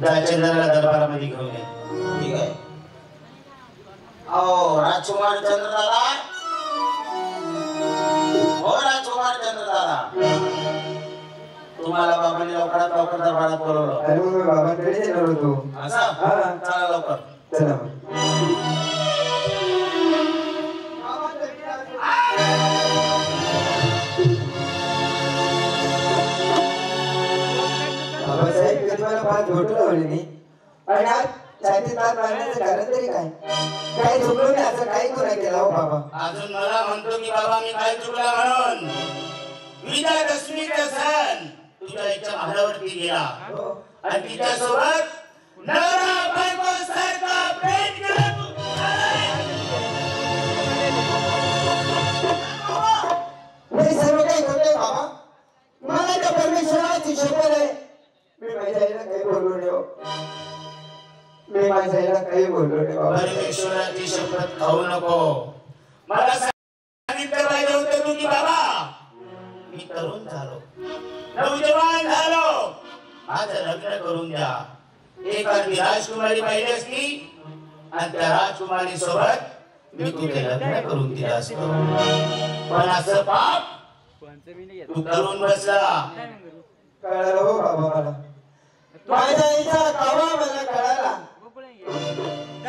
चंद्राला दरबारामध्ये घेऊन ये. ठीक आहे. अहो राजकुमार चंद्रदादा, हो राजकुमार चंद्रदादा, तुम्हाला बाबांनी लवकरात लवकर दरबारात बोलवलं. अरे मग बाबांकडे येणार होतो. असं चला लवकर. चला बाबासाहेब, कधी मला फार झोटू लावले नाही. आणि आज छातीत हात मारण्याचं कारण तरी काय? काय चुकलो मी? असं काही गुन्हा केला हो बाबा? अजून मला म्हणतो की बाबा मी काय चुकला म्हणून? विजयादशमीचा सण तुझ्या आईच्या महालावरती गेला आणि तिच्यासोबत नवरा बायको सारखा प्रेम केला तू. हे सर्व काही होते बाबा. मला त्या परमेश्वराची शपथ आहे, मी माझ्या आईला काही बोललो नाही. मी माझ्या आईला काही बोललो नाही बाबा. परमेश्वराची शपथ खाऊ नको. मला सांगितलं पाहिजे होतं तू की बाबा मी तरुण झालो, नौजवान झालो, माझं लग्न करून द्या. एखादी राजकुमारी पाहिजे असती आणि त्या राजकुमारी सोबत मी तुझे लग्न करून दिलं असतो. पण असं पाप तू करून बसला. कळालं हो बाबा मला. माझ्या आईचा कावा मला कळाला.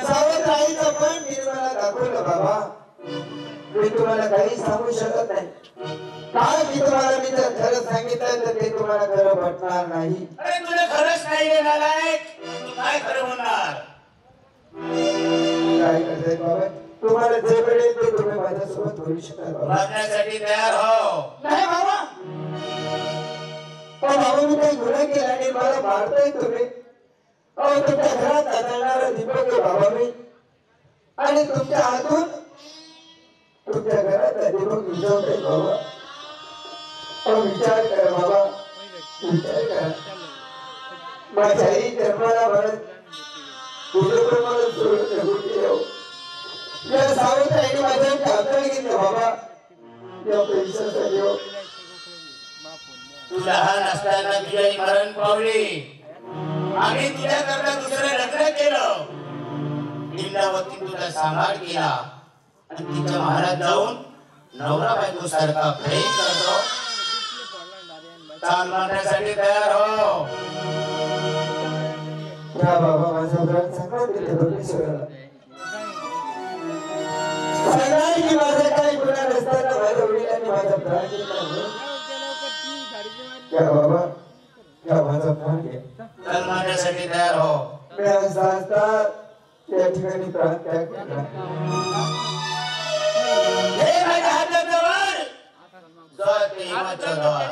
सावत्र आईचं पण मी मला दाखवलं बाबा. मी तुम्हाला काही सांगू शकत नाही. काय मी तुम्हाला मी जर खरं सांगितलं तर ते तुम्हाला खरं वाटणार नाही. अरे तुला खरंच नाही येणार. तू काय खरं म्हणणार? काय करताय बाबा? तुम्हाला जे वेळेल ते तुम्ही माझ्यासोबत बोलू शकता बाबा. वागण्यासाठी तयार हो. नाही बाबा. बाबा मी काही गुन्हा केला नाही, मला मारताय तुम्ही. अहो तुमच्या घरात आदळणारा दीपक आहे बाबा मी. आणि तुमच्या हातून तुमच्या घरात दीपक विझवतोय बाबा. अहो विचार करा बाबा, विचार करा. माझ्या आई जन्माला म्हणत तुझं मला सोडून निघून गेलो. या सावत्र आईने माझ्यासाठी हाताने घेतलं बाबा. या पैशासाठी हो. तू लहान असताना तुझी आई मरण पावली. आम्ही तुझ्याकरता दुसरं लग्न केलं. इंद्रावती तुझा सांभाळ केला आणि तिच्या महालात जाऊन नवरा बायको सारखा प्रेम करतो. चाल मारण्यासाठी तयार हो. या बाबा माझा प्राण सगळं दिले परमेश्वराला. सांगा की माझा काही गुन्हा नसताना माझ्या वडिलांनी माझा प्राण घेतला. या बाबा, या माझा प्राण घ्या. चाल मारण्यासाठी तयार हो. मी असता असता त्या ठिकाणी प्राण त्याग केला. हे माझ्या हाताचं वर जाते हिमाचं द्वार.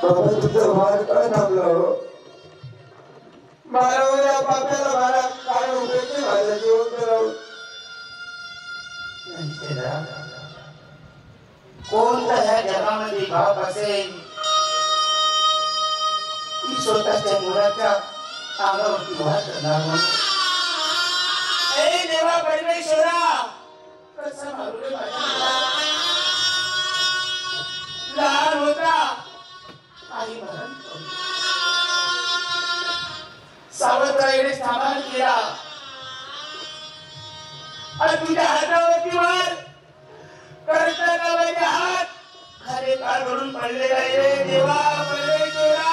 बाबा तुझं वार का थांबला हो? मला उद्या पाप्याला मला काय उपयोग माझा जीवन करावं. कोणता ह्या जगामध्ये बाप असेल की स्वतःच्या मुलाच्या अंगावरती वार करणार म्हणून? ए देवा परमेश्वरा, कसं मारू रे माझ्या मुलाला? लहान होता आई मरण पावली. सावत्र आईने सांभाळ केला आणि तुझ्या हातावरती वार करताना माझे हात खरे काळ घडून पडले रे देवा परमेश्वरा.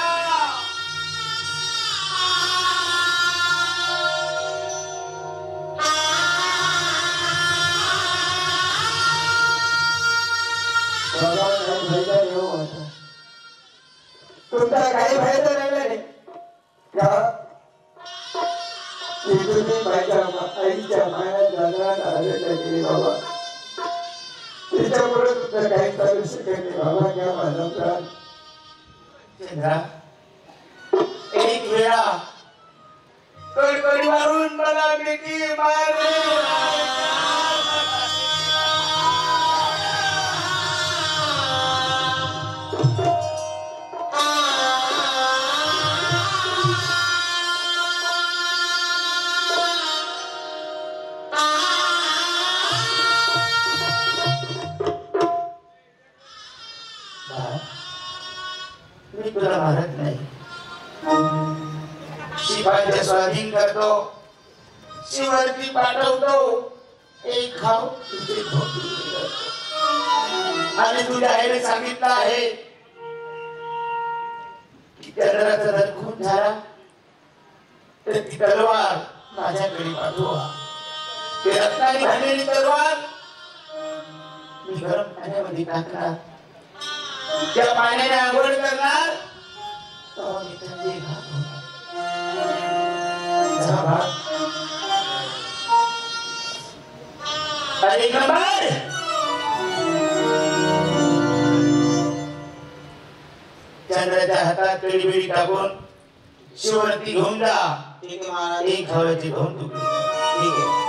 तुमचा काही फायदा राहिला नाही का? तुम्ही माझ्या आईच्या मायात जागरात आलेला गेली बाबा. तिच्यामुळे तुमचं काही चालू शकत नाही बाबा. घ्या माझा प्राण. एक वेळा कडकडी मारून मला मिठी मारली. शिपाईचे स्वाधीन करतो, शिवरती पाठवतो, एक खाऊ तुझे आणि तुझ्या आईने सांगितलं आहे की चंद्राचा जर खून झाला तर ती तलवार माझ्याकडे पाठवा. ती रत्नाने घालेली तलवार मी गरम पाण्यामध्ये टाकणार, त्या पाण्याने आंघोळ करणार, तेव्हा मी थंडी घालणार. अरे नंबर चंद्राच्या हातात कडी टाकून शिवरती घेऊन जा. ठीक आहे महाराज. एक हवेची दोन तुकडे. ठीक आहे.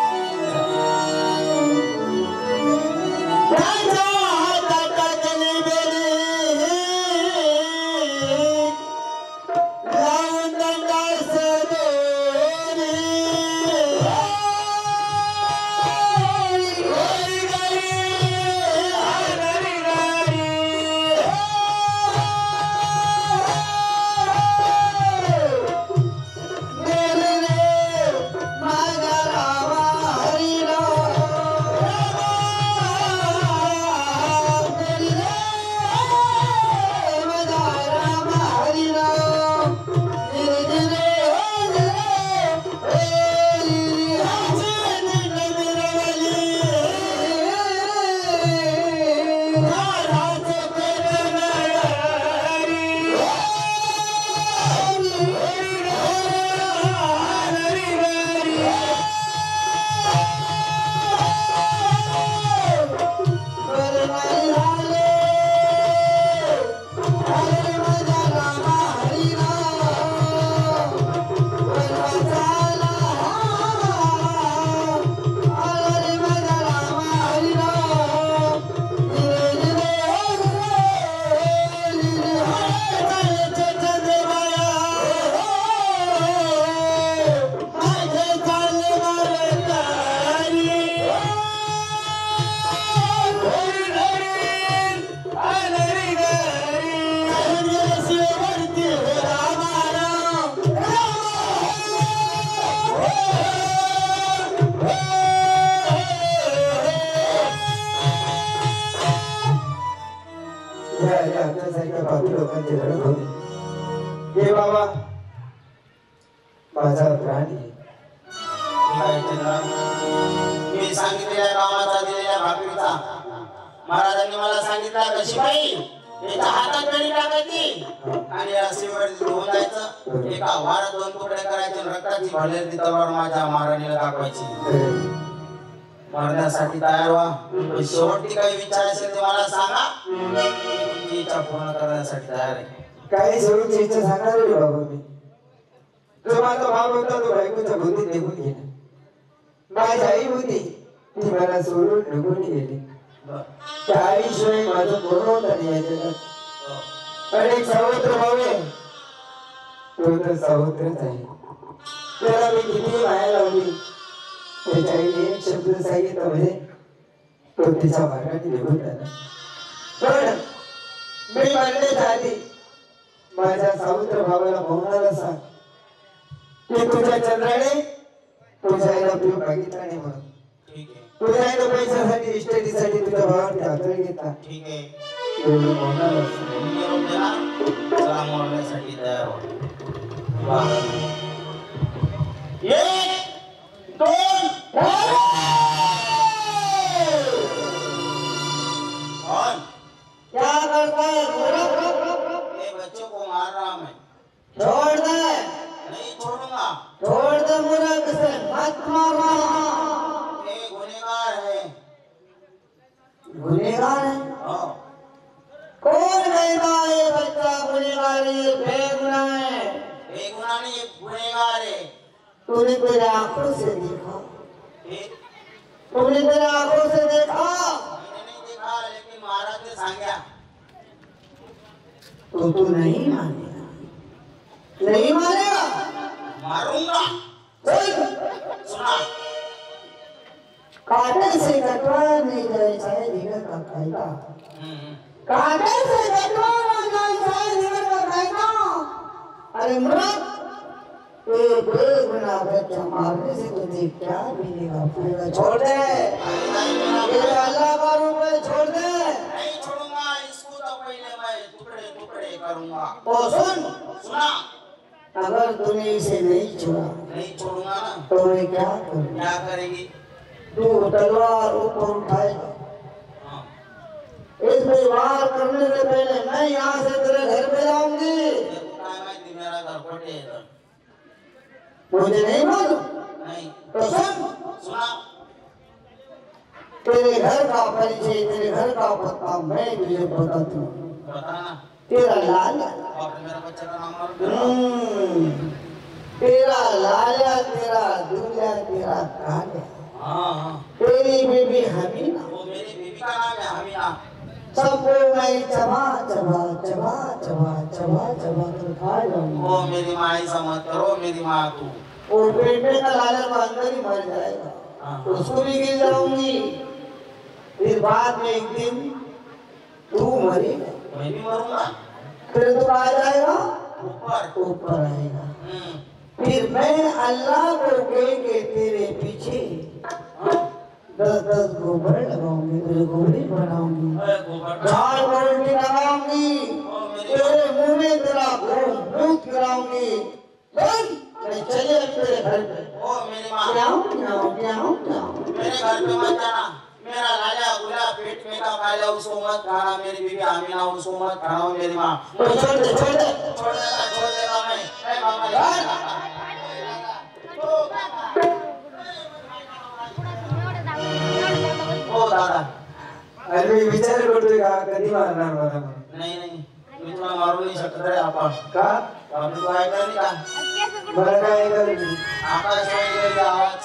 हे बाबा माझा प्राणी मी सांगितलेल्या कामाचा दिलेल्या भाकरीचा महाराजांनी मला सांगितलं की शिपाई याच्या हातात कडी टाकायची आणि या शिवरती घेऊन जायचं, एका वारात दोन तुकडे करायचे, रक्ताची भरलेली तलवार माझ्या महाराणीला दाखवायची. मरण्यासाठी तयार व्हा. शेवटी काही विचार असेल ते मला सांगा, तुमची इच्छा पूर्ण करण्यासाठी तयार आहे. काही शेवटची इच्छा सांगणार रे बाबा मी. जो माझा भाव होता तो बायकोच्या बुद्धीत निघून गेला. माझी आई होती ती मला सोडून निघून गेली. त्या आईशिवाय माझं पूर्ण होता नाही या जगात. आणि एक सावत्र भाऊ आहे, तो तर सावत्रच आहे. त्याला मी किती माया लावली, त्याच्या आईने एक शब्द सांगितलं म्हणजे तो तिच्या मार्गाने निघून गेला. पण मी म्हणण्याच्या आधी माझ्या सावत्र भावाला पाहुणाला सांग की तुझ्या चंद्राने तुझ्या आईला तू बघितला नाही म्हणून. तुझ्या आईला पैशासाठी इस्टेटीसाठी तुझ्या भावाने हातळ घेतला. ठीक आहे, एवढं पाहुणाला चला मरण्यासाठी तयार व्हा. एक दोन क्या करता है? ये बच्चों को मार रहा मैं. छोड़ दे. नहीं छोड़ूंगा. छोड़ दे मूर्ख से मत मारो. ये गुनहगार है. गुनहगार है? हाँ. कौन कहता है ये बच्चा गुनहगार है? बेगुनाह है. बेगुनाह नहीं, ये गुनहगार है. तूने तेरे आंखों से देखा? ठीक. तुमने तेरे आंखों से देखा? मैंने नहीं देखा, लेकिन महाराज ने सांगा. तो तू नहीं मानेगा? नहीं मानेगा? मारूंगा. सुना, काटे से कटवा नहीं जायचा है निगर का कायदा. काटे से कटवा नहीं जायचा है निगर का कायदा. अरे मृत ये बेगुनाह बच्चा मारने से तुझे क्या मिलेगा? पूरा छोड़ दे, ये अल्लाह का रूप है, छोड़ दे। नहीं छोड़ूंगा इसको, तो पहले मैं टुकड़े टुकड़े करूंगा। तो सुन, सुना, अगर तूने इसे नहीं छोड़ा, नहीं छोड़ूंगा ना, तो मैं क्या करूं? क्या करेगी? तू तलवार ऊपर उठाएगा, हाँ। इसमें वार करने से पहले मैं यहाँ से तेरे घर पे जाऊंगी। देखो काय माहिती मेरा घर कोठे है इधर। मुझे नहीं मालूम। नहीं तो सुन, सुना, तेरे घर का परिचय, तेरे घर का पता मैं तुझे बताता हूँ। बताना। तेरा लाला, बाप रे, मेरा बच्चा का नाम मालूम? तेरा लाला, तेरा दूल्हा, तेरा काला, हाँ हाँ, तेरी बीबी हमीना, वो मेरी बीबी का नाम है हमीना। सबको मैं चबा चबा चबा चबा चबा चबा कर खा जाऊंगा। वो मेरी माँ ही समझ करो, मेरी माँ तू। वो पेट में का लाला तो अंदर ही मर जाएगा, तो उसको भी गिर जाऊंगी। फिर बाद में एक दिन तू मरेगा, मैं भी मरूंगा। फिर तू आ जाएगा, ऊपर ऊपर आएगा। फिर मैं अल्लाह को कह के तेरे पीछे 10-10 गोबर लगाऊंगी, तुझे गोबरी बनाऊंगी, झाड़ गोबरी लगाऊंगी, तेरे मुंह में तेरा मूत गिराऊंगी। मैं चले अब तेरे घर पे। ओ मेरी माँ, क्याऊं क्याऊं क्याऊं क्याऊं। मेरे घर पे मत जाना। मेरा लाला गुला पेट में का पाला, उसको मत खाना। मेरी बीबी आमीना, उसको मत खाना। मेरी माँ, छोड़ दे, छोड़ दे, छोड़ देगा मैं। ए बाबा, ओ दादा, अरे मी विचार करतोय का कधी मारणार मला? नहीं नहीं, मी तुला मारू नहीं शकत रे आपण. का? आपली तू ऐकलं नाही का? मला काय ऐकायला? आकाशवाणीचा आवाज.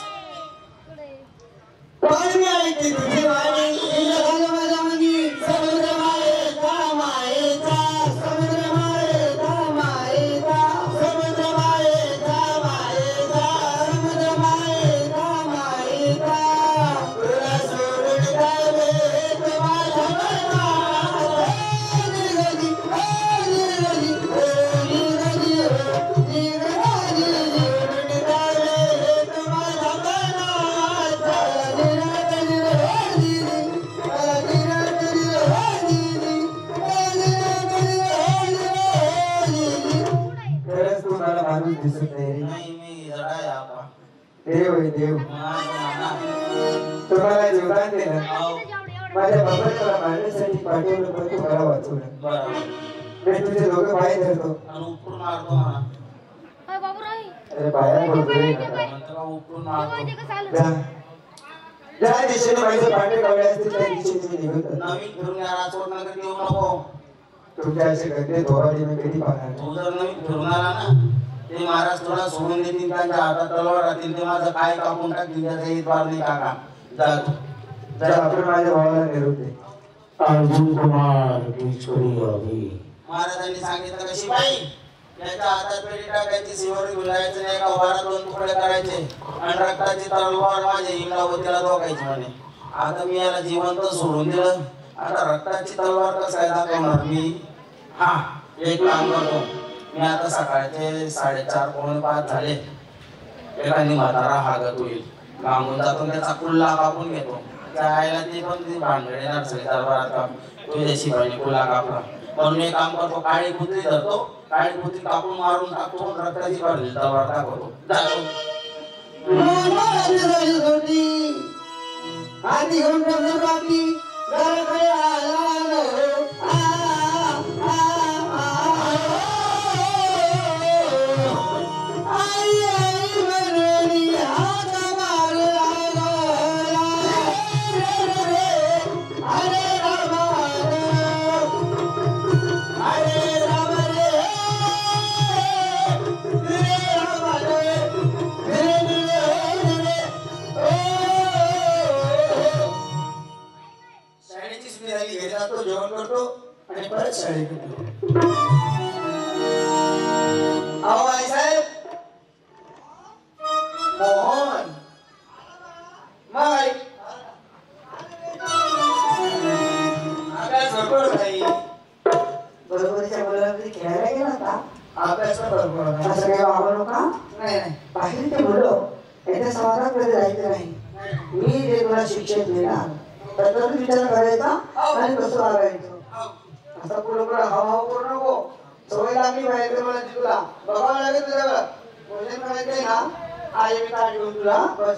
पाणी ऐकते तुझी वाणी, तुझ्या घालवाजामध्ये समुद्र मायेचा मायेचा, समुद्र मायेचा मायेचा, समुद्र मायेचा मायेचा, समुद्र मायेचा मायेचा. तुला सोडून जावे माझ्या मनात, निर्गती निर्गती निर्गती निर्गती सोडून जावे माझ्या मनात. खरंच तू मला माणूस दिसत नाही रे. नाही मी जडा आहे आपण. देव आहे देव. तुम्हाला जीवदान दिलं, माझ्या बाबाला मारण्यासाठी पाठवलं, पण तू मला वाचवलं. बरोबर. मी तुझे दोघं पाय धरतो. आणि उपरून मारतो म्हणा. अरे पाया पडतो रे. म्हणतो का उपरून मारतो. जा ज्या दिशेने माझे पांढरे कवळे असतील त्या दिशेने मी निघतो. नवीन फिरून याला सोड नका देऊ नको. तुमच्या असे गद्दे धोराचे मी कधी पाहणार नाही. तू जर नवीन फिरून आला ना, ते महाराज तुला सोडून देतील, त्यांच्या हातात तलवार राहतील, ते माझं काय कापून टाकतील, त्याचा हित बार नाही काका. जा तू. जा आपण माझ्या भावाला निरोप दे. अर्जुन कुमार की छोरी अभी महाराजांनी सांगितलं का शिपाई, त्याच्या हातात पेटी टाकायची, शिवर गुलायचं नाही, का वारात 2 तुकडे करायचे आणि रक्ताची तलवार माझ्या हिमलावतीला ठोकायची म्हणे. आता मी याला जिवंत सोडून दिलं, आता रक्ताची तलवार कसं काय दाखवणार मी? हा, एक काम करतो मी, आता सकाळचे 4:30-5 झाले. एखादी म्हातारा हागत होईल, मागून जातो त्याचा कुल्ला कापून घेतो. जायला ती पण ती भानगडी नर्सरी दरबारात काम तुझ्या शिपाईने कुल्ला कापला. म्हणून मी काम करतो, काळी कुत्री धरतो, काळी कुत्री कापून मारून टाकतो, रक्ताची भरली तलवार दाखवतो. जातो. आधी घेऊन बाकी घराकडे आला. जेवण करतो आणि परत शाळेत येतो. अहो आई साहेब, मोहन माई अभ्यास नको काही. बरोबरच्या मुलांमध्ये खेळायला गेला का? अभ्यास असं काही वागू नका. नाही नाही बाहेर ते मुलं याच्या समाजात कधी राहायचं नाही. मी जे तुला शिक्षण देणार त्याचा विचार करायचा आणि कसं वागायचं. असं पुढं पुढं हाव करू नको. सवय लागली पाहिजे मला तुला बघावं लागेल तुझ्यावर. भोजन करायचंय ना आई मी ताट घेऊन तुला बस.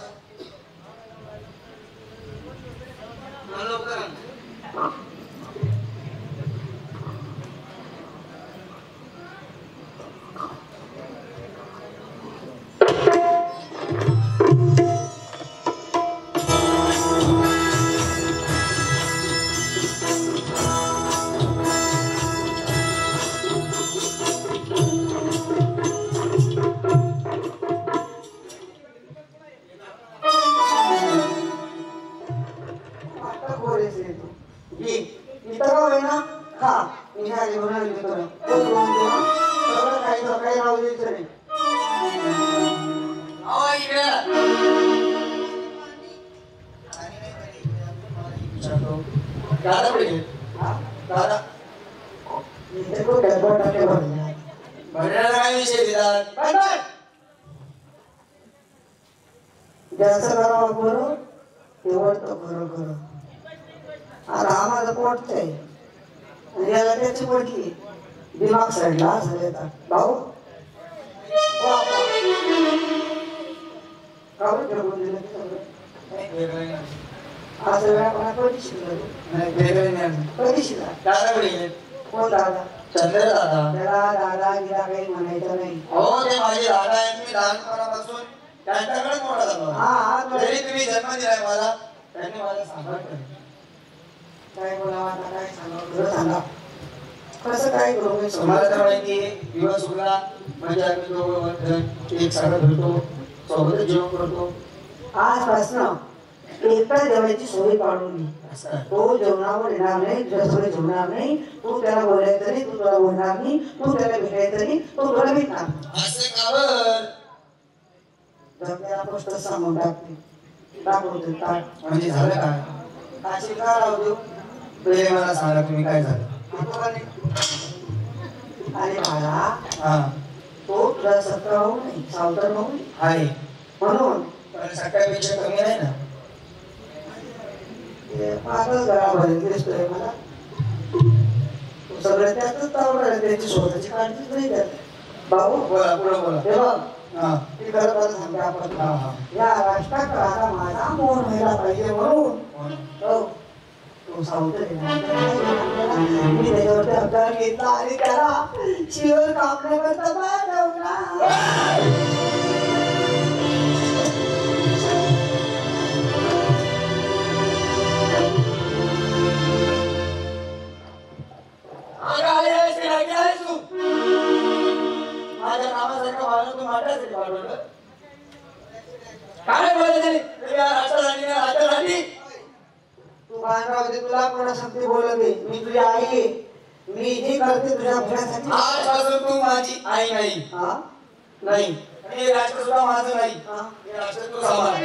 दादा कुठे गेले? दादा भरण्याला काय विषय दिलात? ज्याचं करावं बरं तेवढं तर खरं खरं. आता आम्हाला पोटतंय याला त्याची पडली दिमाग साईडला असं येतात. भाऊ कावड ठेवून दिलं असं वेळा कोणा कधी शिकलं कधी शिकला. दादा कुठे गेले? कोण दादा? चंद्र दादा. त्याला दादा गिरा काही म्हणायचं नाही. हो ते माझे दादा आहेत. मी लहानपणापासून त्यांच्याकडेच मोठा झालो. हा जरी तुम्ही जन्म दिलाय मला त्यांनी मला सांभाळलं. काय बोलावं आता काय सांगावं सांगा. कसं काय करू मला तर माहिती दिवस उगला म्हणजे आम्ही दोघं एक साखर धरतो सोबतच जेवण करतो. आजपासून एकटा जेवायची सोय काढून घे. तो जेवणावर येणार नाही तुझ्यासोबत जेवणार नाही. तू त्याला बोलायचं नाही तू तुला बोलणार नाही. तू त्याला भेटायचं नाही तो तुला भेटणार. असे कावर त्याला गोष्ट सांगून टाकते दाखवते ताट म्हणजे झालं काय? अशी का राहू देऊ. पहिले मला सांगा तुम्ही काय झालं? अरे बाळा हा तो तुला सतरा होऊ नाही सावतर होऊ नाही आहे म्हणून पण सकाळपेक्षा कमी नाही ना. पाच गळाभर दिसतोय मला. तू सगळं त्यातच चावलं त्याची स्वतःची काळजीच नाही त्यात. भाऊ बोला पुढं बोला. हे बघ हा ती खरं खरं सांगते आपण हा हा या राष्ट्रात आता माझा मोह व्हायला पाहिजे म्हणून हो तो सावतर मी त्याच्यावरती अवतार घेतला आणि त्याला शिवर कापण्याकरता पाठवला. माझ्या नावासारखं मला तू माझ्यासाठी पाठवलं. काय बोलायचं राष्ट्रधानी तू बांधरावते तुला कोणासाठी बोलत नाही. मी तुझी आई आहे. मी जी करते तुझ्या भल्यासाठी. आजपासून तू माझी आई नाही. हा नाही हे राष्ट्र सुद्धा माझं नाही. हे राष्ट्र तू सांभाळ.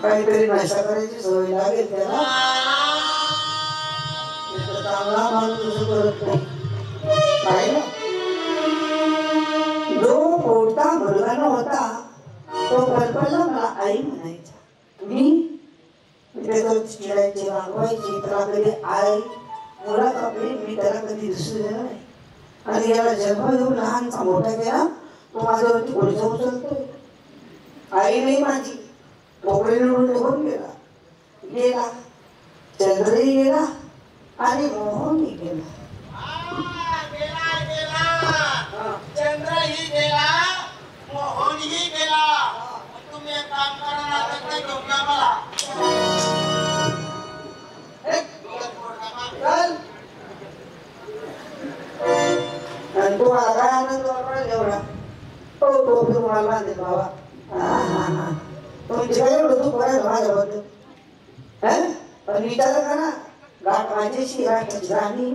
काहीतरी भाषा करायची सवय लागेल त्याला. चांगला माणूस करत नाही. जो पोटता मुलगा नव्हता तो कल्पना मला आई म्हणायचा. मी त्याच्यावर चिडायची वागवायची. त्याला कधी आई मुलात आपली मी त्याला कधी दिसू दिलं नाही. आणि याला जन्म देऊन लहानचा मोठा केला. तो माझ्यावरती पुढचा उचलतोय. आई नाही माझी मोकळीकडून निघून गेला. चंद्रही गेला आणि मोहनही गेला. चंद्रही गेला मोहनही गेला. तुम्ही एक काम करा ना घेऊन जा मला. तुम्हाला बांधेल बाबा. तुमची काय एवढं दुःख आहे माझ्याबद्दल? पण विचार करा, गाठ माझ्याशी राष्ट्राची राणी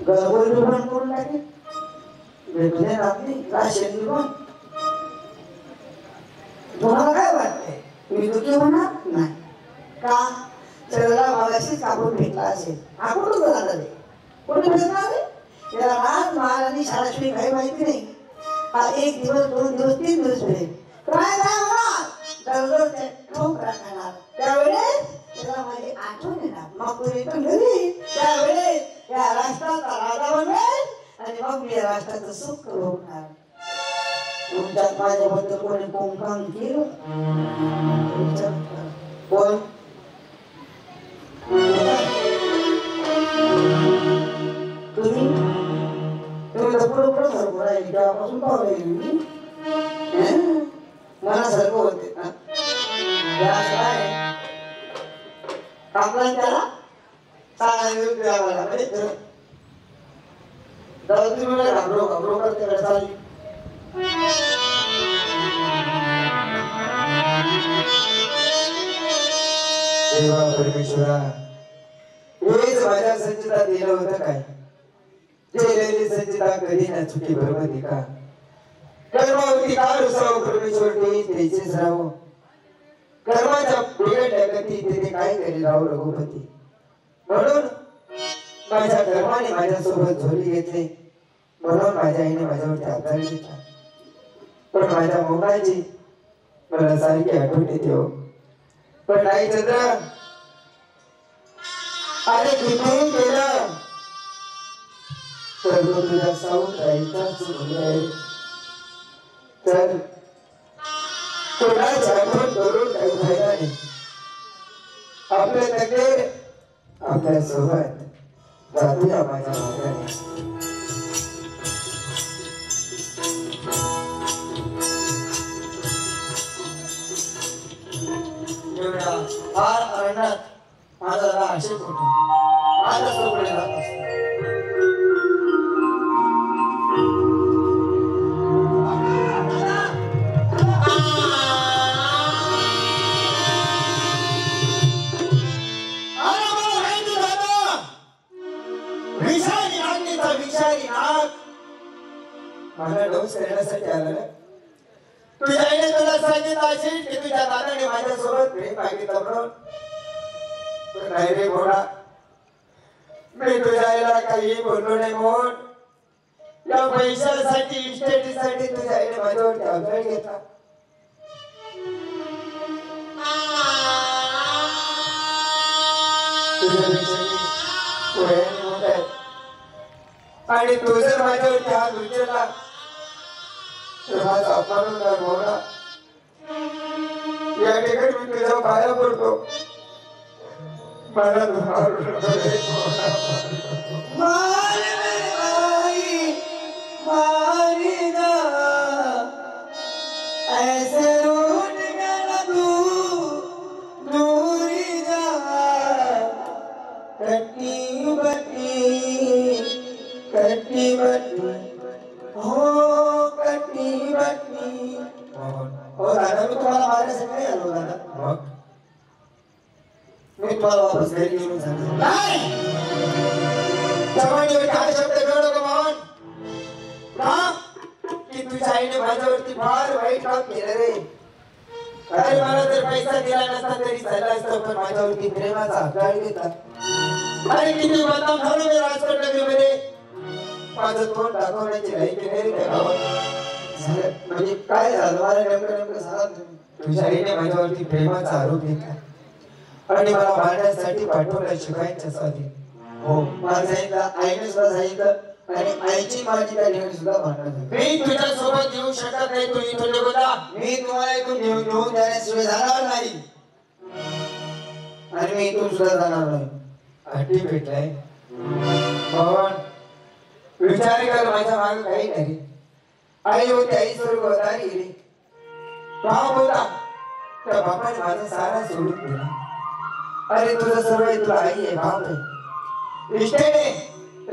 गळबोल बंद करून टाकेल. भेटू दे रात्री राशन पण. तुम्हाला काय वाटतंय मी दुःखी होणार नाही का? चला मागाशीच कापून भेटला असेल. हा कुठून जाणार आहे? कुठे भेटणार आहे? याला राज महाल आणि शाळाशिवाय काही माहिती नाही. हा 1 दिवस 2 दिवस 3 दिवस भेटेल. काय होणार? दररोज ठोक राहणार. त्यावेळेस त्याला माझी आठवण येणार. मग तो इथून घरी त्यावेळेस या राष्ट्राचा राजा बनेल आणि मग मी या राष्ट्राचं सुख भोगणार. तुमच्यात माझ्याबद्दल कोणी कोंकाम केलं? कोण? तुम्ही तर पुढं सारखं राहील तेव्हापासून पावलं मी मनासारखं होते ना. आपला त्याला चांगला तुम्ही मला घाबरो घाबरो करते चालली. देवा परमेश्वरा, हेच माझ्या संचिता दिलं होतं काय? जे संचिता कधी ना चुकी बरोबर का? कर्मावती का रुसाव परमेश्वर तेचेच राहो. कर्माच्या बिघडल्या गती तिथे काय करी राहो रघुपती. म्हणून माझ्या कर्माने माझ्यासोबत झोली घेतली. म्हणून माझ्या आईने माझ्यावरती आधार घेतला. पण माझ्या मुलाची मला सारखी आठवण येते हो. पण नाही चंद्र, अरे कितीही केलं तर तुझ्या साऊथ राहायचाच आहे. तर कोणाची आठवण करून काही फायदा नाही. आपले तकदीर आपल्या सोबत जातूया माझ्या मार्गाने. फार अरण्यात माझा आक्षेप होतो. माझ्या सोबत जात असतो. मला डोस करण्यासाठी आला ना. तुझ्या आईने तुला सांगितलं असेल की तुझ्या दादाने माझ्यासोबत प्रेम मागितलं म्हणून. नाही रे घोडा, मी तुझ्या आईला काही बोललो नाही. म्हणून या पैशासाठी इस्टेटीसाठी तुझ्या आईने माझ्यावरती अवघड घेतला. आणि तू जर माझ्यावरती हात उचलला तर माझा अपमान होणार घोडा. या ठिकाणी मी तुझ्या पाया पडतो. मला ऐसे रूठ गया तू दूरी जा. कटी बटी हो कटी बटी. हो दादा, मी तुम्हाला मारण्यासाठी नाही आलो दादा. मी तुम्हाला वापस घरी घेऊन सांगितलं नाही. जवानीवरती हा शब्द करू नको मोहन. का की तुझ्या आईने माझ्यावरती फार वाईट काम केलं रे. अरे मला जर पैसा दिला नसता तरी चालला असतं, पण माझ्यावरती प्रेमाचा हक्काळी घेतला. अरे किती बदनाम झालो मी राजकोट नगरीमध्ये. माझं तोंड दाखवण्याची लायकी नाही रे त्या गावात. म्हणजे काय झालं मला नेमकं सांगा तुम्ही. तुझ्या आईने माझ्यावरती प्रेमाचा आरोप घेतला आणि मला मारण्यासाठी पाठवलं शिपायांच्या स्वाधीन. हो, मला सांगितलं, आईने सुद्धा सांगितलं आणि आईची माझी त्या ठिकाणी सुद्धा भांडण झाली. मी तुझ्या सोबत येऊ शकत नाही. तू इथून निघून. मी तुम्हाला इथून घेऊन जाण्याशिवाय जाणार नाही आणि मी इथून सुद्धा जाणार नाही. अटी भेटलाय भगवान. विचार कर, माझ्या मागे काही नाही. आई होती, आई स्वर्ग अवतारी गेली. बाप होता, त्या बापाने माझा सारा सोडून दिला. अरे तुझं सर्व तुला आई आहे, बाप आहे. इष्टेने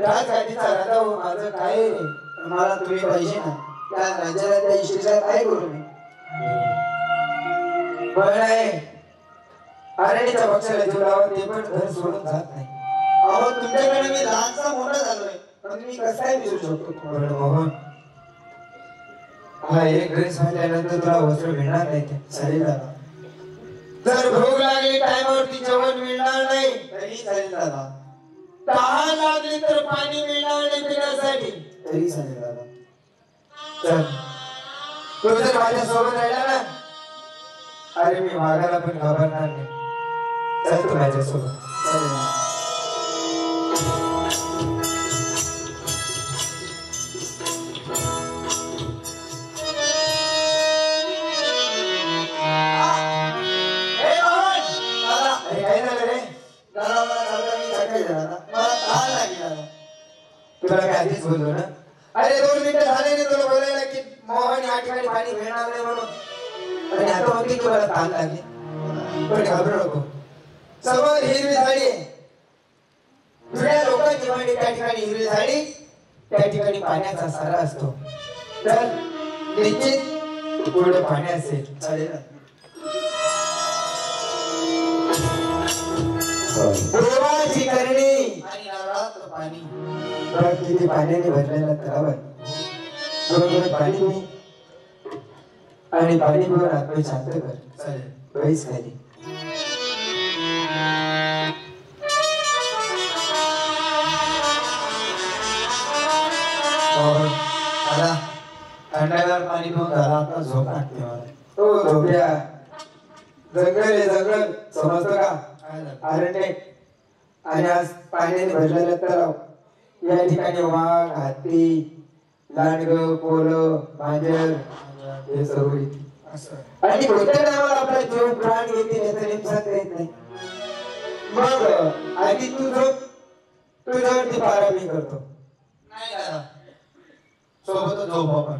राजगादीचा राजा हो, माझं काय रे. मला तुम्ही पाहिजे ना. त्या राजाला त्या इष्टीचा काय करू मी अरणीच्या पक्षाला जीव लावा ते पण घर सोडून जात नाही. अहो तुमच्याकडे मी लहानसा मोठा झालोय पण मी कसं काय विसरू शकतो तुम्हाला मोहन. हा एक ड्रेस घातल्यानंतर तुला वस्त्र मिळणार नाही ते चालेल दादा. जर भूक लागली टाइमवरती जेवण मिळणार नाही तरी चालेल दादा. तहान लागली तर पाणी मिळणार नाही पिण्यासाठी तरी चालेल दादा. चल तू जर माझ्या सोबत राहिला ना अरे मी मागायला पण घाबरणार नाही. चल तू माझ्यासोबत चालेल. तुला काय आधीच बोललो ना. अरे 2 मिनिटं झाले नाही तुला बोलायला की मोहन या ठिकाणी पाणी मिळणार नाही म्हणून. आणि आता म्हणते की मला ताण लागली. पण घाबरू नको. समोर हिरवी झाडी आहे. जुन्या लोकांची म्हणे त्या ठिकाणी हिरवी झाडी त्या ठिकाणी पाण्याचा सारा असतो. तर निश्चित पुढे पाणी असेल चालेल. देवाची करणी आणि नवरात्र पाणी किती पाण्याने भरलेला तलाव आहे. बरोबर पाणी मी आणि पाणी पिऊन आत्मा शांत कर चालेल. बैस खाली. थंडगार पाणी पिऊन झाला आता झोप लागते मला. हो झोप्या जंगल आहे जंगल समजतं का अरण्य आणि आज पाण्याने भरलेलं तलाव. या ठिकाणी वाघ हाती लांडग पोलं मांजर हे सर्व आणि कोणत्या टायमाला आपला जीव प्राण येतील याचा नेम सांगता येत नाही. मग आधी तू झोप तुझ्यावरती पारा मी करतो. नाही दादा सोबतच झोप आपण.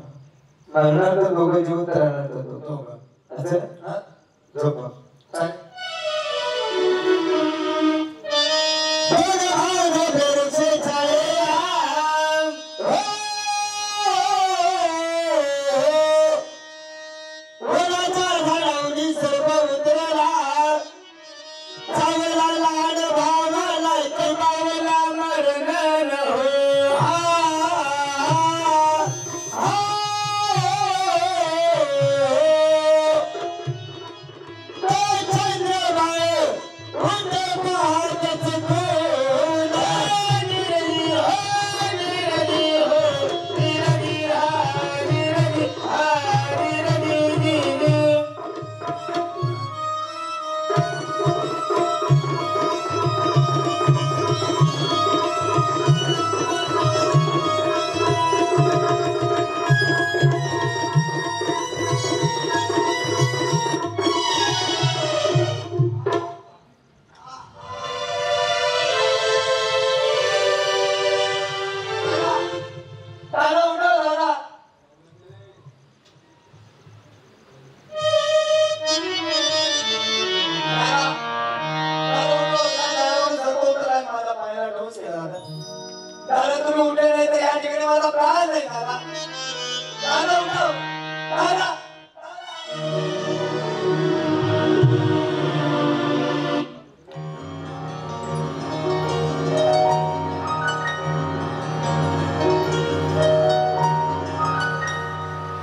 मरणार तर दोघं जीव तर राहणार तर दोघं असं झोप चालेल.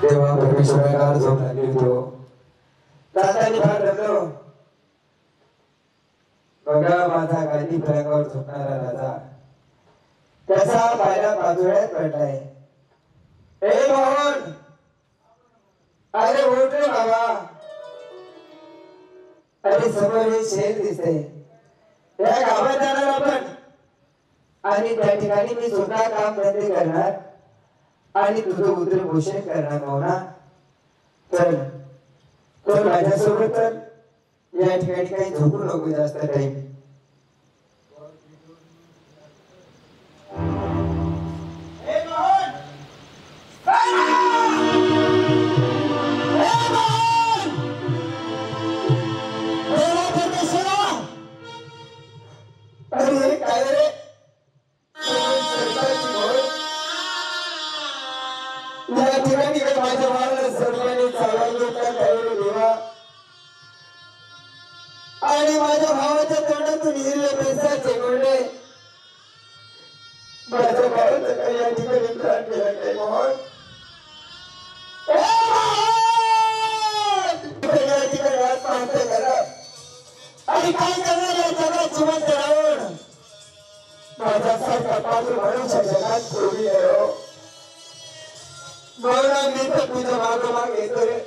तेव्हा परमेश्वराला झोप लागली होतो. तात्याने फार रडलो. बघा माझा गादी फलकावर झोपणारा राजा कसा पायला पाचोळ्यात पडलाय. ए मोहन अरे उठ रे बाबा. अरे समोर हे शेर दिसते. या गावात जाणार आपण आणि त्या ठिकाणी मी स्वतः काम धंदे करणार आणि तुझं उदर पोषण करणार मोहना. तर माझ्यासोबत तर या ठिकाणी काही झोपू नको जास्त टाइम. अरे काय रे या ठिकाणी या ठिकाणी त्रास दिला काय मोहन या ठिकाणी आत्महत्या करा आणि काय करणार या जगात जिवंत राहून माझ्यासारखा पात्र मनुष्य जगात कोणी आहे हो म्हणून मी तर तुझ्या मागोमाग येतो रे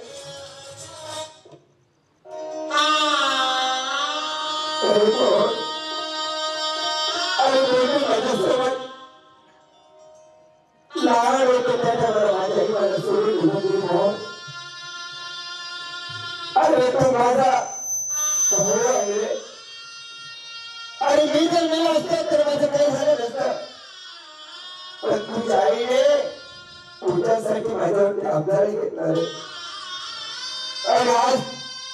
लहान होतो त्याच्यावर माझ्या मला सोडून निघून गेली म्हणून अरे तो माझा समुदाय आहे रे आणि मी जर नाही असतो तर माझं काही झालं नसतं पण तुझ्या आईने तुझ्यासाठी माझ्यावरती अवजारी घेतला रे आणि आज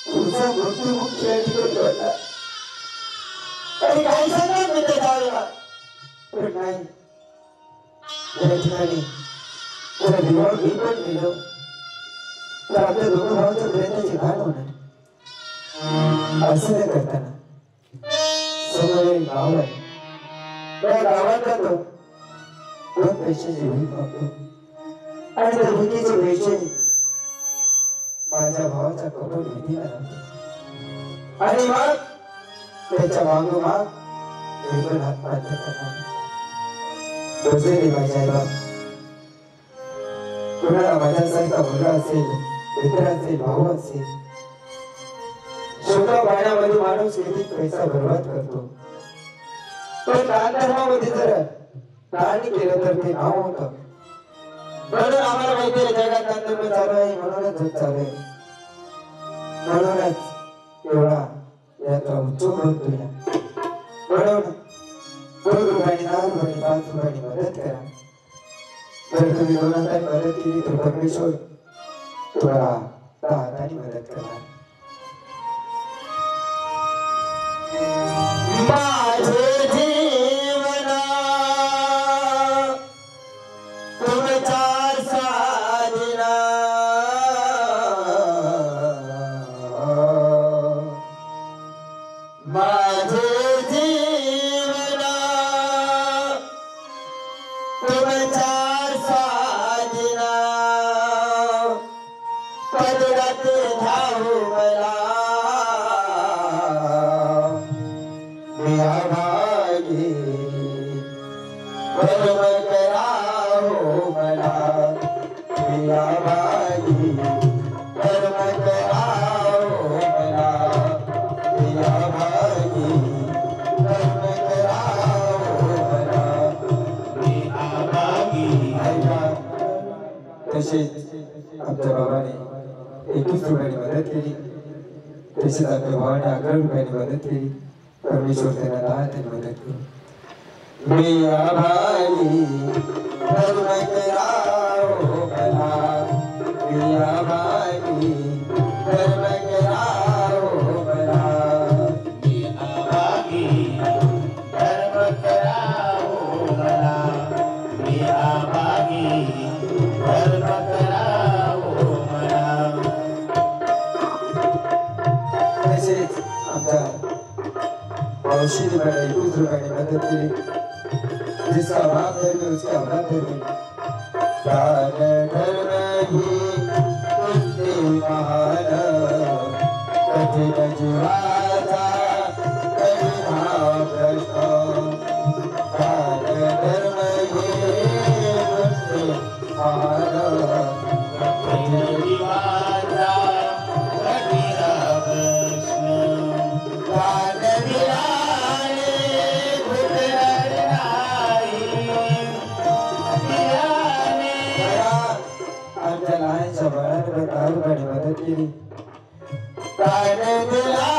तुझा मृत्यू मुख्य घडला आणि काही सांगा मी ते जाऊया पण नाही त्या ठिकाणी तुला विवाह मी पण दिलं तर आपल्या दोघं भावाच्या प्रयत्नाची घाण होणार असं न करताना समोर एक गाव आहे त्या गावात जातो 2 पैशाची भीक मागतो आणि त्या भीकीचे पैसे माझ्या भावाच्या कपड विधीला लावतो आणि मग त्याच्या मागोमाग बिलकुल आत्महत्या करणार दुसरी माझ्या आईबाप कुणाला माझ्यासारखा मुलगा असेल मित्र असेल भाऊ असेल छोट्या पाण्यामध्ये माणूस किती पैसा बर्बाद करतो पण दान धर्मामध्ये जर दान केलं तर ते नाव होतं म्हणून आम्हाला माहिती आहे जगात दान धर्म चालू आहे म्हणूनच जग चालू आहे म्हणूनच एवढा याचा उत्सव होतोय म्हणून 2 रुपयाने 10 रुपयाने 5 रुपयाने मदत करा जर तुम्ही 2 हाताने मदत केली तर परमेश्वर तुम्हाला 10 हाताने मदत करणार माझे जीवना तुमच्या साधना माझे जीवना तुमच्या साधना पदरात धावू मला भागी कर्म करावो मला भागी कर्म करावो मला भागी कर्म करावो मला भागी तसेच आमच्या बाबाने 21 रुपयाने मदत केली तसेच आपल्या भावाने 11 रुपयाने मदत केली परमेश्वर तेरा दात मदद करो मेरा भाई कर्म कराओ भला मेरा भाई कर्म कराओ भला मेरा भाई कर्म कराओ भला मेरा भाई कर्म कराओ भला तसेच आमच्या औषधी बड़ा 21 रुपयाने मदद केली जिसका बाप धर्म उसका औलाद धर्म दान धर्म ही कुंते महान कठिन जीवाचा कठिना प्रश्न दान धर्म ही कुंते महान कठिन जीवाचा कठिना प्रश्न दान दिलाने घुटणार नाही दिलाने आमच्या लहानशा बाळांना 10 रुपयाने मदत केली दान दिला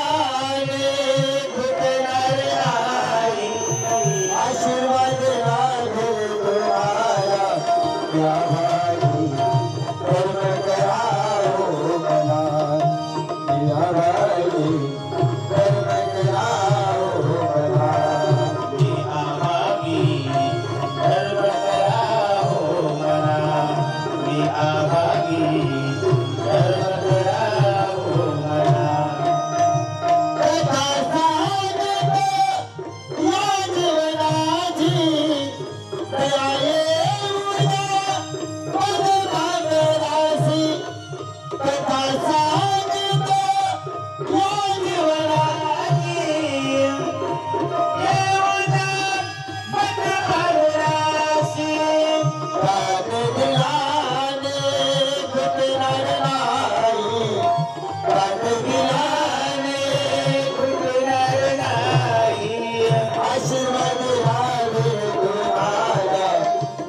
आशीर्वाद आवे तुम्हारा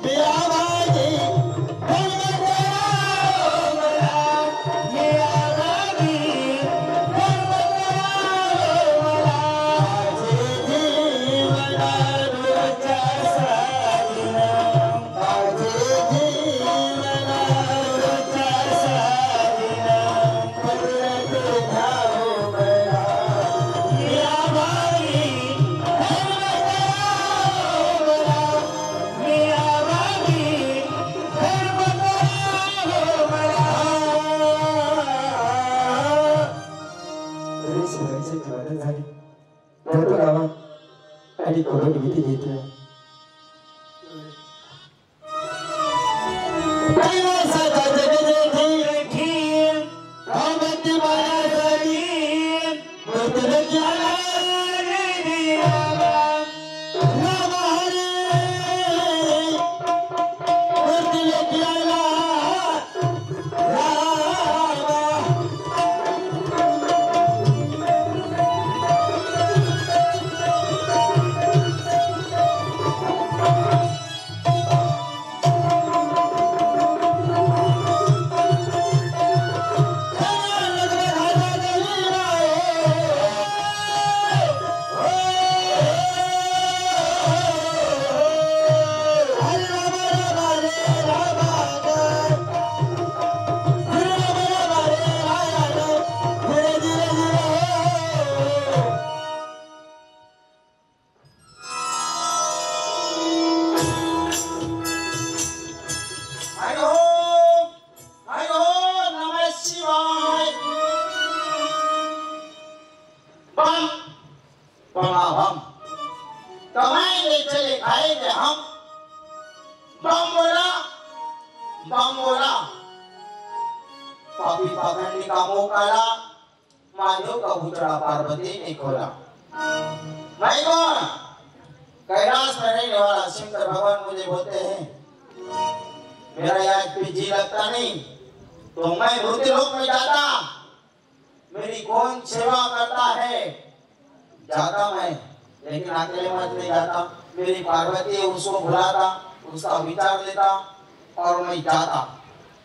पिया भाई आणि कोविड भीती घेतोय पापी पाखंडी कामों काला माधव का भूतड़ा पार्वती ने खोला। मैं कौन? कैलाश में रहने वाला शंकर भगवान मुझे बोलते हैं मेरा यहाँ पे जी लगता नहीं तो मैं मृत्यु लोक में जाता। मेरी कौन सेवा करता है जाता मैं, लेकिन अकेले मत नहीं जाता। मेरी पार्वती है उसको बुलाता, उसका विचार लेता और मैं जाता।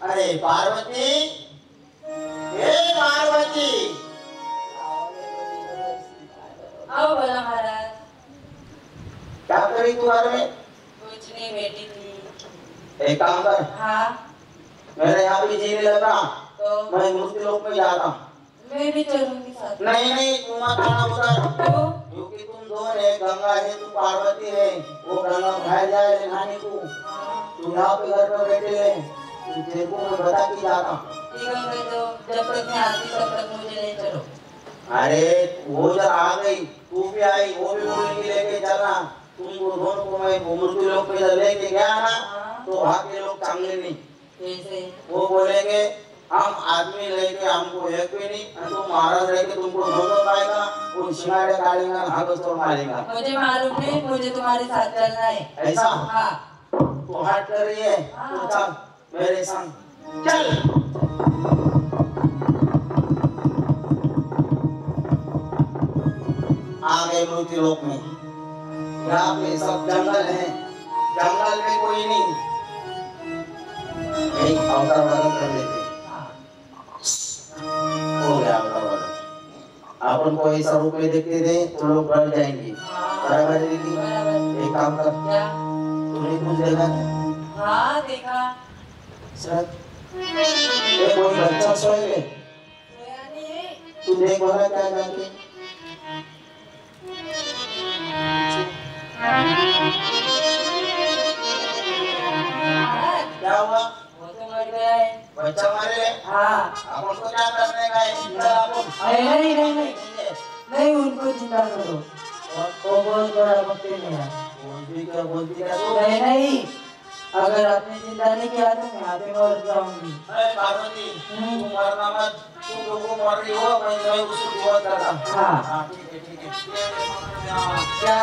अरे पार्वती, हे पार्वती। आओ बोला महाराज। क्या करी तू घर में? कुछ नहीं, बैठी थी। एक काम कर, हाँ मेरे यहाँ भी जीने लगा तो मैं मृत्यु लोक में जाता। मैं भी चलूंगी साथ। नहीं नहीं, तुम मत आना उधर, क्यों? क्योंकि तुम दो है, गंगा है तू पार्वती है। वो गंगा भाग जाए नहाने को, तू यहाँ पे घर में बैठे है, तेरे को मैं बता के जाता। ठीक है तो जब तक मैं आती तब तक मुझे ले चलो। अरे वो जब आ गई तू भी आई, वो भी बोलेंगी लेके चलना। तुमको दोनों को मैं मृत्यु लोक पे लेके गया ना तो वहाँ के लोग चांगले नहीं। कैसे? वो बोलेंगे हम आदमी लेके हमको एक भी नहीं, तुम महाराज रह के तुमको दोनों पाएगा, वो सिंगाड़े काटेगा, हाथ तो मारेगा। मुझे मालूम नहीं, मुझे तुम्हारे साथ चलना है। ऐसा? हाँ। तो हट कर रही है तो चल मेरे संग चल। आ गए मृत्यु लोक में। यहाँ पे सब जंगल है, जंगल में कोई नहीं। एक अवतार बदल कर लेते, हो गया अवतार बदल। अपन को ऐसा रूप में देखते थे तो लोग डर जाएंगे। बराबर है दीदी? एक काम कर, क्या? तूने कुछ देखा? हाँ देखा। ये कोई बच्चा सोए है? सोया नहीं है। तू देख वाला क्या जाके? क्या हुआ? वो तो मर गया है। बच्चा मारे ले? हाँ। अब उसको क्या करने का है? चल अपन। नहीं नहीं नहीं नहीं, उनको जिंदा करो। वो बहुत बड़ा भक्त है मेरा। बोलती क्या तू? नहीं नहीं, अगर आपने जिंदा नहीं किया तो मैं यहाँ पे मर जाऊंगी। अरे पार्वती, तू मरना मत। तू लोगों को मर रही हो, मैं उसको दुआ करता। हाँ। ठीक है ठीक है। क्या?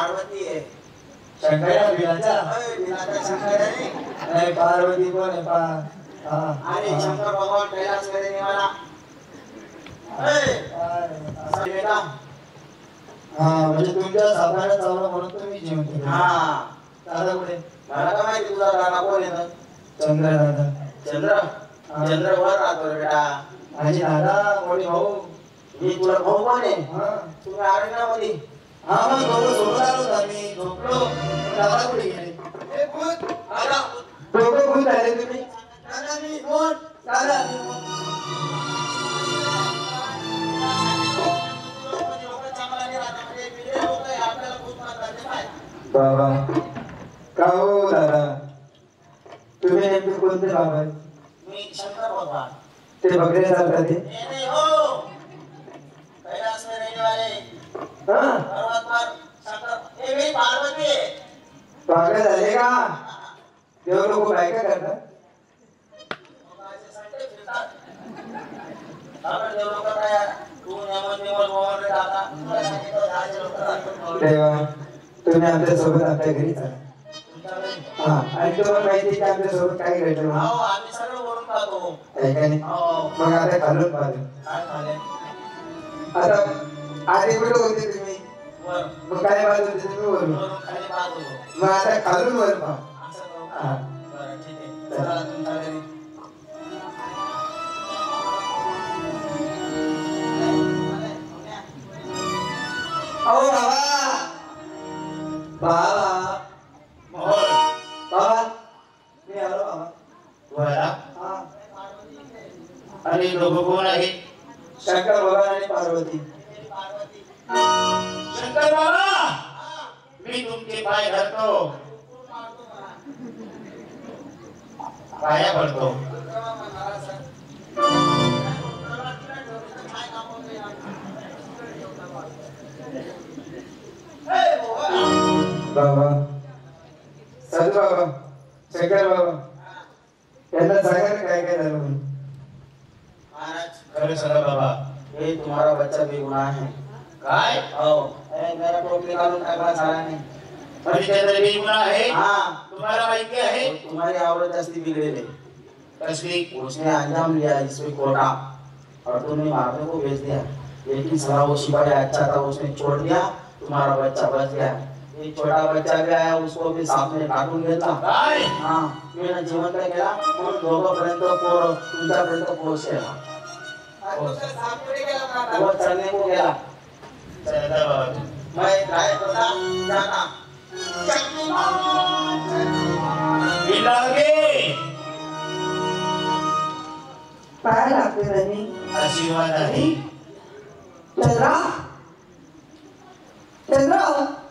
पार्वती आहे शंकर्या बिलाचा अय, बिनाचा शंकर आहे नाही पार्वती कोण आहे आणि शंकर भगवान कैलास मध्ये निघाला बेटा हा म्हणजे तुमच्या सापाला चावला म्हणून तुम्ही जिवंत हा दादा कुठे मला काय माहिती तुझा दादा कोण येतं चंद्र दादा चंद्र चंद्र वर राहतो रे बेटा माझी दादा मोठी भाऊ मी तुला भाऊ कोण आहे हा तुम्ही अरण्यामध्ये हा मग दोघं सोबत आलो होतो आम्ही झोपलो दादा कुठे गेले दादा दोघं खूप झाले तुम्ही दादा मी कोण दादा बाबा का हो दादा तुम्ही नेमके कोणते बाबा मी शंकर भगवान ते बकरे चालतात ते ये नहीं हो कैलाश में रहने वाले हा पर्वत पर शंकर ये मेरी पार्वती है पागल झाले का देव लोक काय काय करतात ऐसे संडे फिरतात आपण देव लोक काय तू नेमन नेमन मोहन रे काका तुला सांगितलं दहाचे लोक राहतात देवा तुम्ही आमच्या सोबत आमच्या घरी चला तुमच्या घरी हा आणि तुम्हाला माहिती की आमच्या सोबत काय घडलं म्हणून? हो आम्ही सगळं वरून खातो आहे का नाही हो मग आता खालून पाहिलं काय खाले आता आधी कुठे होते तुम्ही वर मग काय पाहत होते तुम्ही वरून वरून खाली पाहत होतो मग आता खालून वर पहा असं करू हा. का बरं ठीक आहे चला तुमच्या घरी अहो बाबा बाबा मोहन बाबा मी आलो बाबा वरा हा आणि लोक कोण आहे शंकर भगवान आणि पार्वती शंकर बाबा मी तुमचे पाय धरतो पाया पडतो बाबा साधू बाबा शंकर बाबा यांना सांगा ना काय काय झालं म्हणून महाराज खरं सांगा बाबा ये तुम्हारा बच्चा बेगुनाह है काय हो मेरा टोपी घालून टाकला साला ने परिचय बेगुनाह है हाँ तुम्हारा माहिती है तुम्हारी औरत असली बिगड़ेले कसली उसने अंजाम लिया जिसमें कोटा और तुमने मारने को भेज दिया लेकिन साला वो सिपाही अच्छा था उसने छोड़ दिया तुम्हारा बच्चा बच गया एक छोटा बच्चा भी आया उसको भी सांप ने काटून घेतला हाँ मी जिवंत केला म्हणून दोघांपर्यंत तुमच्यापर्यंत पोहोचेला वो चलने को गेला मैं काय करता जाना पाय लागते त्यांनी आशीर्वाद आहे चंद्रा चंद्रा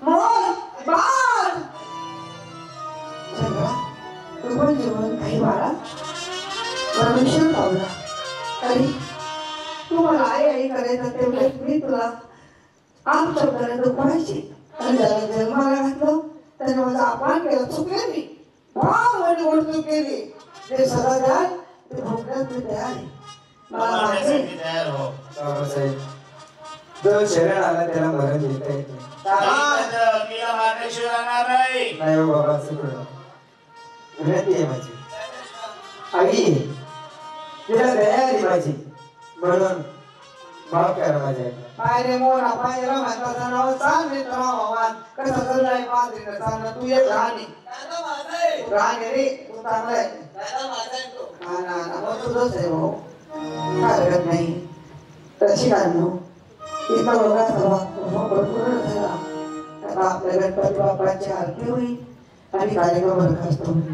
मोर बाळ चंद्रा तू पण जेवण काही बाळा परमेश्वर पावला अरे तू मला आई आई करायचं तेवढं मी तुला आमच्यापर्यंत पाहिजे आणि त्याला जन्माला घातलं त्याने माझा अपमान केला चुकले मी वाव आणि गोष्ट केली ते सदा द्याल ते भोगण्यात मी तयार आहे मला माहिती आहे. तयार हो बाबासाहेब जो शरण आला त्याला मरण देता येत नाही. मीला मारण्याशिवाय राहणार नाही नाही हो बाबा असं करू विनंती आहे माझी आई आहे. तिला दया आली माझी म्हणून माफ करा माझ्या आईला. पाय रे मोरा पाय रे म्हणता नाव चाल मित्र भगवान कसं चाललंय पाहते का चांगलं तू ये राहणे राहणे रे तू चांगलाय हा ना ना मग तुझंच आहे भाऊ काय हरकत नाही तशी काय नो इथं लोकांचा भाग भरपूर झाला आता आपल्या गणपती बाप्पाची आरती होईल आणि कार्यक्रम बरखास्त होईल